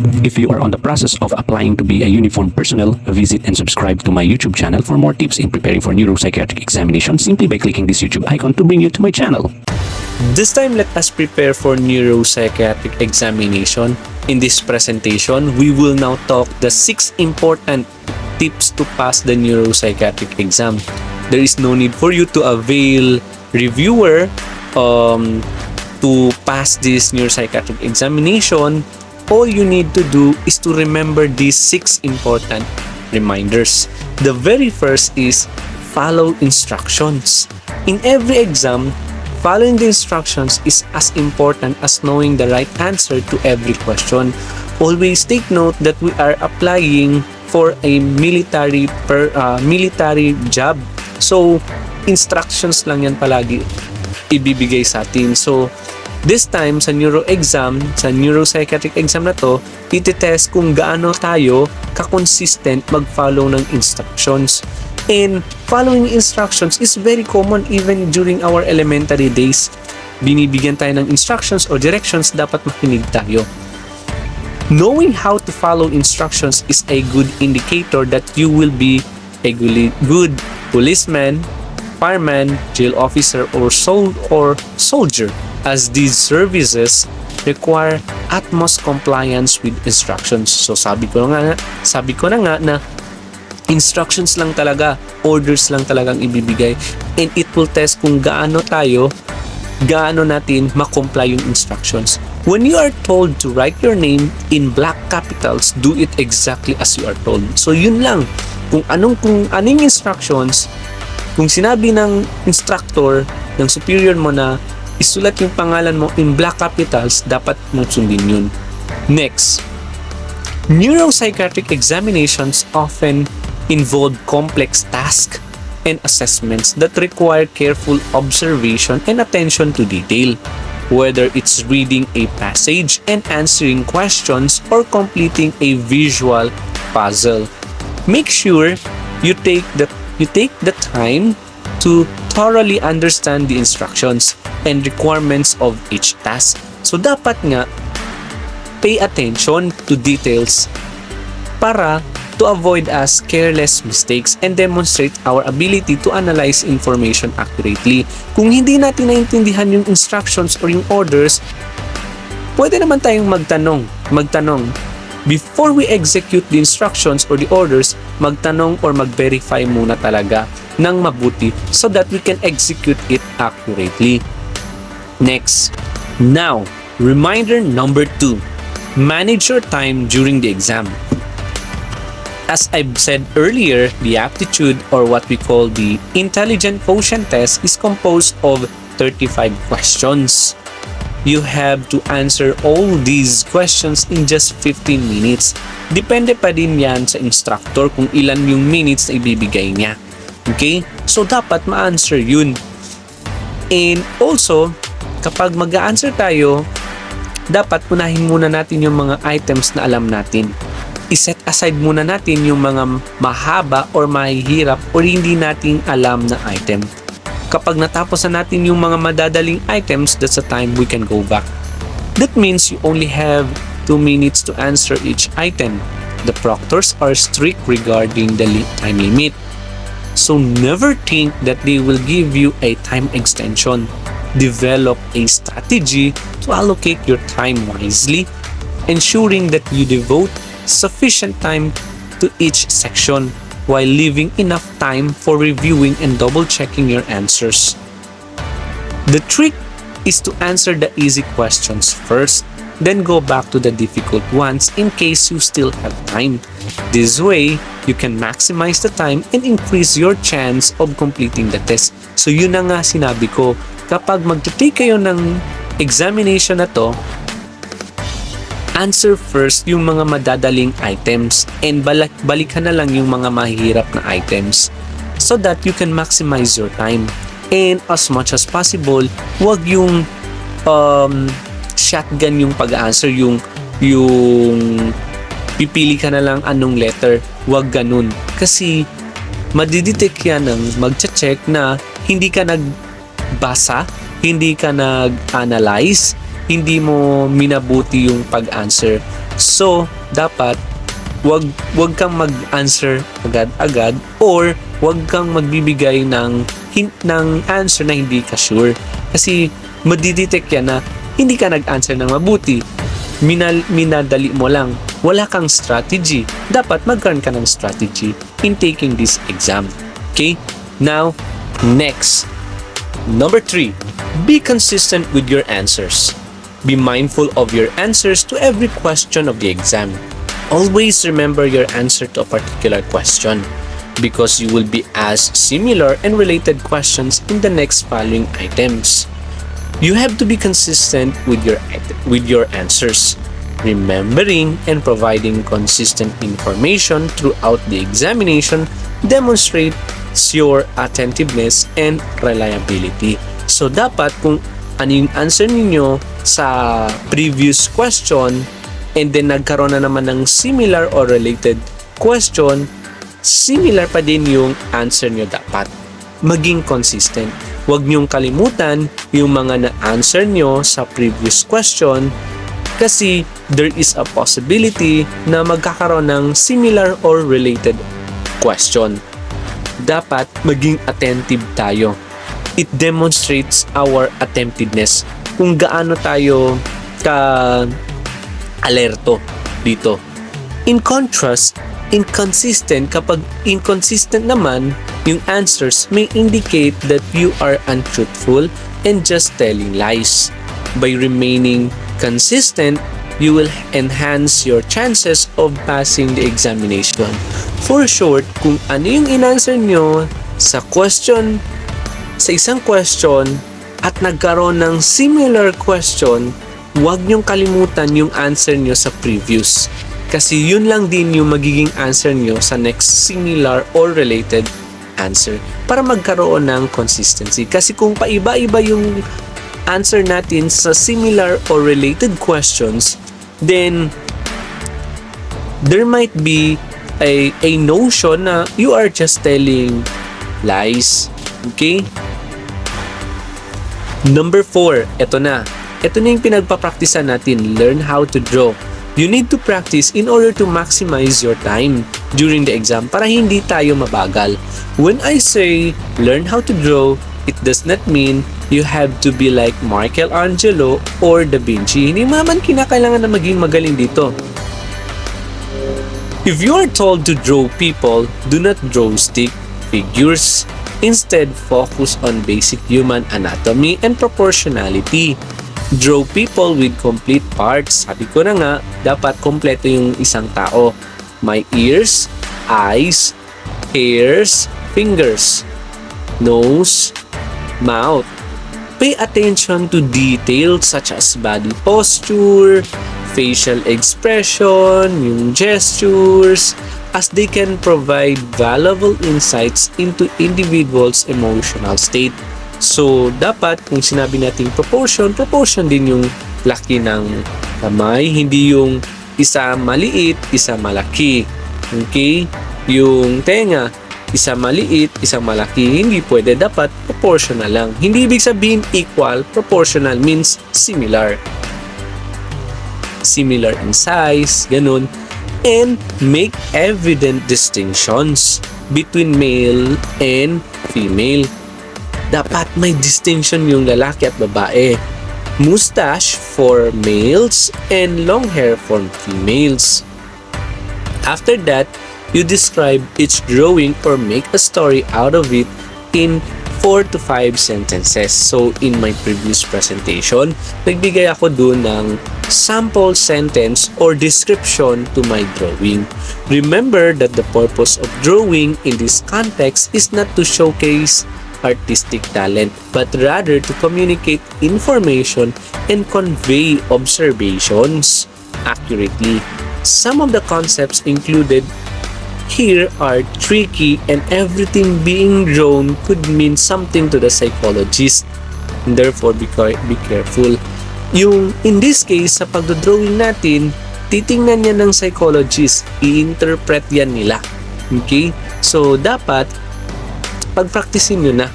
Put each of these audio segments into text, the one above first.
If you are on the process of applying to be a uniformed personnel, visit and subscribe to my YouTube channel for more tips in preparing for neuropsychiatric examination simply by clicking this YouTube icon to bring you to my channel. This time, let us prepare for neuropsychiatric examination. In this presentation, we will now talk the 6 important tips to pass the neuropsychiatric exam. There is no need for you to avail reviewer to pass this neuropsychiatric examination. All you need to do is to remember these 6 important reminders. The very first is follow instructions. In every exam, following the instructions is as important as knowing the right answer to every question. Always take note that we are applying for a military job. So, instructions lang yan palagi ibibigay sa atin. So, this time, sa neuro exam, sa neuropsychiatric exam na to, iti-test kung gaano tayo ka-consistent mag-follow ng instructions. And following instructions is very common even during our elementary days. Binibigyan tayo ng instructions or directions, dapat makinig tayo. Knowing how to follow instructions is a good indicator that you will be a good policeman, fireman, jail officer, or soldier, as these services require utmost compliance with instructions. So sabi ko na nga na instructions lang talaga, orders lang talagang ibibigay, and it will test kung gaano natin ma-comply yung instructions. When you are told to write your name in black capitals, do it exactly as you are told. So yun lang, kung anong instructions, kung sinabi ng instructor, ng superior mo na isulat yung pangalan mo in black capitals, dapat mong sundin yun. Next, neuropsychiatric examinations often involve complex tasks and assessments that require careful observation and attention to detail, whether it's reading a passage and answering questions or completing a visual puzzle. Make sure you take the time to thoroughly understand the instructions and requirements of each task. So dapat nga pay attention to details para to avoid us careless mistakes and demonstrate our ability to analyze information accurately. Kung hindi natin naintindihan yung instructions or yung orders, pwede naman tayong magtanong. Before we execute the instructions or the orders, magtanong or mag-verify muna talaga ng mabuti so that we can execute it accurately. Next, now, reminder number 2. Manage your time during the exam. As I've said earlier, the aptitude, or what we call the intelligent quotient test, is composed of 35 questions. You have to answer all these questions in just 15 minutes. Depende pa din yan sa instructor kung ilan yung minutes na ibibigay niya. Okay? So, dapat ma-answer yun. And also, kapag mag-a-answer tayo, dapat unahin muna natin yung mga items na alam natin. I-set aside muna natin yung mga mahaba or mahihirap or hindi nating alam na item. Kapag natapos na natin yung mga madadaling items, that's the time we can go back. That means you only have 2 minutes to answer each item. The proctors are strict regarding the time limit. So never think that they will give you a time extension. Develop a strategy to allocate your time wisely, ensuring that you devote sufficient time to each section while leaving enough time for reviewing and double-checking your answers. The trick is to answer the easy questions first, then go back to the difficult ones in case you still have time. This way, you can maximize the time and increase your chance of completing the test. So yun na nga sinabi ko, kapag mag-take kayo ng examination na to, answer first yung mga madadaling items and balikan na lang yung mga mahihirap na items so that you can maximize your time. And as much as possible, wag yung shotgun yung pag-answer, yung pipili ka na lang anong letter. Wag ganun. Kasi madidetect yan ng magche-check na hindi ka nagbasa, hindi ka nag-analyze, hindi mo minabuti yung pag-answer. So, dapat wag kang mag-answer agad-agad or wag kang magbibigay ng hint ng answer na hindi ka sure. Kasi madidetect yan na hindi ka nag-answer ng mabuti. Minadali mo lang. Wala kang strategy. Dapat magkaroon ka ng strategy in taking this exam. Okay? Now, next. Number 3. Be consistent with your answers. Be mindful of your answers to every question of the exam. Always remember your answer to a particular question because you will be asked similar and related questions in the next following items. You have to be consistent with your answers. Remembering and providing consistent information throughout the examination demonstrates your attentiveness and reliability. So dapat kung ano yung answer ninyo sa previous question and then nagkaroon na naman ng similar or related question, similar pa din yung answer nyo dapat. Maging consistent. Huwag nyong kalimutan yung mga na-answer nyo sa previous question kasi there is a possibility na magkakaroon ng similar or related question. Dapat maging attentive tayo. It demonstrates our attentiveness kung gaano tayo alerto dito. In contrast, kapag inconsistent naman, yung answers may indicate that you are untruthful and just telling lies. By remaining consistent, you will enhance your chances of passing the examination. For short, kung ano yung in-answer nyo sa isang question at nagkaroon ng similar question, huwag niyong kalimutan yung answer nyo sa previous. Kasi yun lang din yung magiging answer nyo sa next similar or related answer para magkaroon ng consistency. Kasi kung paiba-iba yung answer natin sa similar or related questions, then there might be a notion na you are just telling lies. Okay? Number 4, ito na yung pinagpapraktisan natin, learn how to draw. You need to practice in order to maximize your time during the exam para hindi tayo mabagal. When I say learn how to draw, it does not mean you have to be like Michelangelo or Da Vinci. Hindi naman kinakailangan na maging magaling dito. If you are told to draw people, do not draw stick figures. Instead, focus on basic human anatomy and proportionality. Draw people with complete parts. Sabi ko na nga, dapat kompleto yung isang tao. May ears, eyes, hairs, fingers, nose, mouth. Pay attention to details such as body posture, facial expression, yung gestures, as they can provide valuable insights into individuals' emotional state. So, dapat kung sinabi natin proportion din yung laki ng kamay, hindi yung isa maliit, isa malaki. Okay? Yung tenga, isa maliit, isa malaki, hindi pwede. Dapat proportional lang. Hindi ibig sabihin equal, proportional means similar. Similar in size, ganun. And make evident distinctions between male and female. Dapat may distinction yung lalaki at babae. Mustache for males and long hair for females. After that, you describe each drawing or make a story out of it in 4 to 5 sentences. So, in my previous presentation, nagbigay ako dun ng sample sentence or description to my drawing. Remember that the purpose of drawing in this context is not to showcase artistic talent, but rather to communicate information and convey observations accurately. Some of the concepts included here are tricky, and everything being drawn could mean something to the psychologist. Therefore, be careful. Yung in this case, sa pagdodrawing natin, titingnan yan ng psychologist, i-interpret yan nila. Okay? So, dapat pag-practicein nyo na.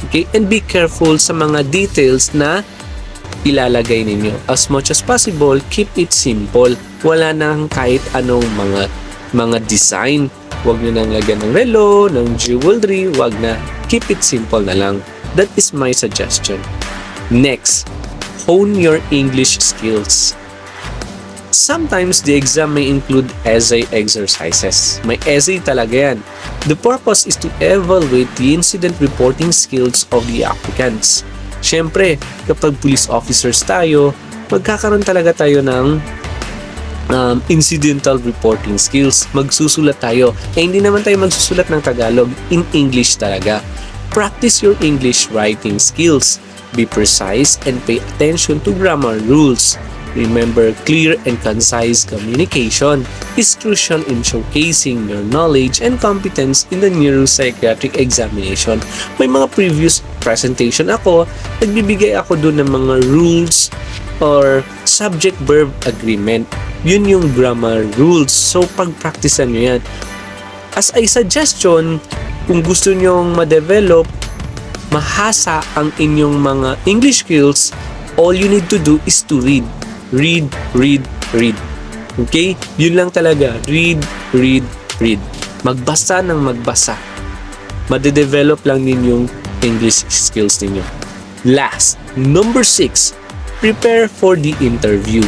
Okay? And be careful sa mga details na ilalagay ninyo. As much as possible, keep it simple. wala nang kahit anong mga design. Huwag nyo nang lagyan ng relo, ng jewelry, wag na. Keep it simple na lang. That is my suggestion. Next, hone your English skills. Sometimes the exam may include essay exercises. May essay talaga yan. The purpose is to evaluate the incident reporting skills of the applicants. Siyempre, kapag police officers tayo, magkakaroon talaga tayo ng incidental reporting skills. Magsusulat tayo. Hindi naman tayo magsusulat ng Tagalog. In English talaga. Practice your English writing skills. Be precise and pay attention to grammar rules. Remember, clear and concise communication is crucial in showcasing your knowledge and competence in the neuropsychiatric examination. May mga previous presentation ako, nagbibigay ako dun ng mga rules or subject-verb agreement. Yun yung grammar rules. So, pag-practicean nyo yan. As a suggestion, kung gusto nyong ma-develop, mahasa ang inyong mga English skills, all you need to do is to read. Read, read, read. Okay? Yun lang talaga. Read, read, read. Magbasa ng magbasa. Madedevelop lang ninyong English skills ninyo. Last, number 6, prepare for the interview.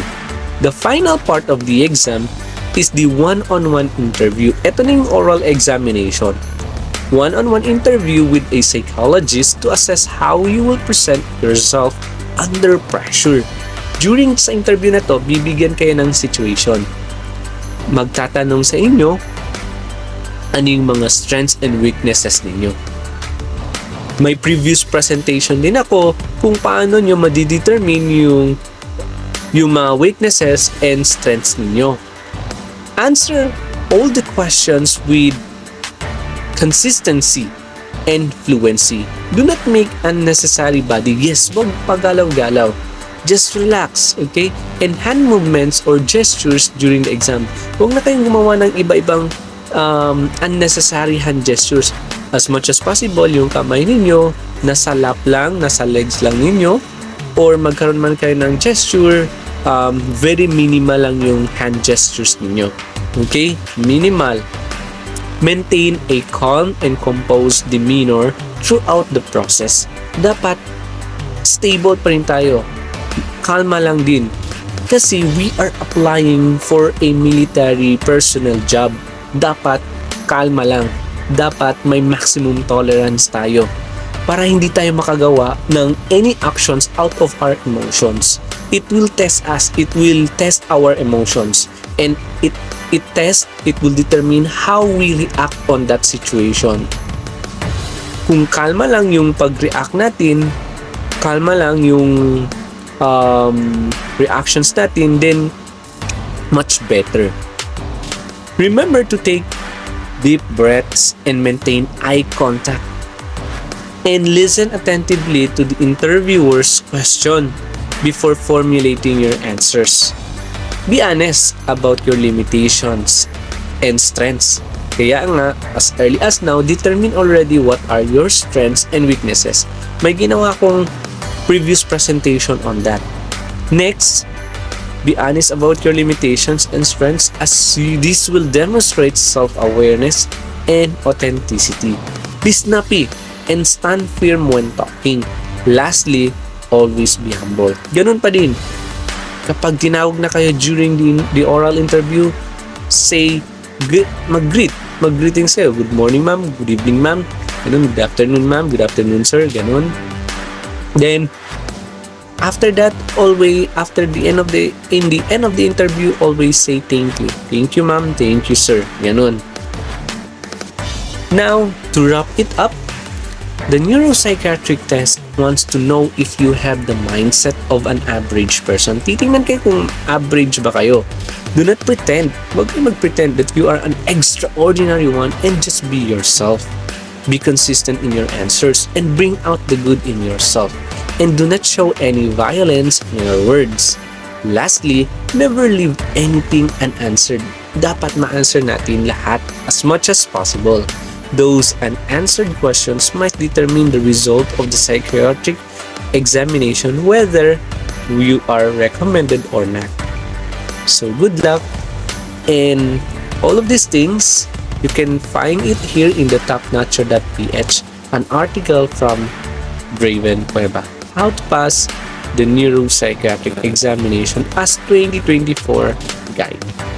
The final part of the exam is the one-on-one interview. Ito na yung oral examination. One-on-one interview with a psychologist to assess how you will present yourself under pressure. During sa interview na to, bibigyan kayo ng situation. Magtatanong sa inyo ano yung mga strengths and weaknesses ninyo. May previous presentation din ako kung paano nyo madidetermine yung mga weaknesses and strengths ninyo. Answer all the questions with consistency and fluency. Do not make unnecessary body. Yes, wag pagalaw-galaw. Just relax, okay? And hand movements or gestures during the exam. Huwag na kayong gumawa ng iba-ibang unnecessary hand gestures. As much as possible, yung kamay ninyo nasa lap lang, nasa legs lang ninyo, or magkaroon man kayo ng gesture, very minimal lang yung hand gestures ninyo. Okay? Minimal. Maintain a calm and composed demeanor throughout the process. Dapat stable pa rin tayo. Kalma lang din. Kasi we are applying for a military personnel job. Dapat kalma lang. Dapat may maximum tolerance tayo para hindi tayo makagawa ng any actions out of our emotions. It will test us. It will test our emotions. And it will determine how we react on that situation. Kung kalma lang yung pag-react natin, kalma lang yung reactions natin, then much better. Remember to take deep breaths and maintain eye contact and listen attentively to the interviewer's question before formulating your answers. Be honest about your limitations and strengths. Kaya nga, as early as now, determine already what are your strengths and weaknesses. May ginawa akong previous presentation on that. Next, be honest about your limitations and strengths as this will demonstrate self-awareness and authenticity. Be snappy and stand firm when talking. Lastly, always be humble. Ganun pa din. Kapag tinawag na kayo during the oral interview, say, mag-greeting sa'yo. Good morning, ma'am. Good evening, ma'am. Ganun, good afternoon, ma'am. Good afternoon, sir. Ganun. Then, after that, always in the end of the interview, always say thank you. Thank you, ma'am. Thank you, sir. Ganun. Now, to wrap it up, the neuropsychiatric test wants to know if you have the mindset of an average person. Titingnan kayo kung average ba kayo. Do not pretend. Huwag kayo mag-pretend that you are an extraordinary one and just be yourself. Be consistent in your answers and bring out the good in yourself. And do not show any violence in your words. Lastly, never leave anything unanswered. Dapat ma-answer natin lahat as much as possible. Those unanswered questions might determine the result of the psychiatric examination, whether you are recommended or not. So good luck, and all of these things you can find it here in the topnotcher.ph, an article from Draven Cueva, how to pass the neuropsychiatric examination as 2024 guide.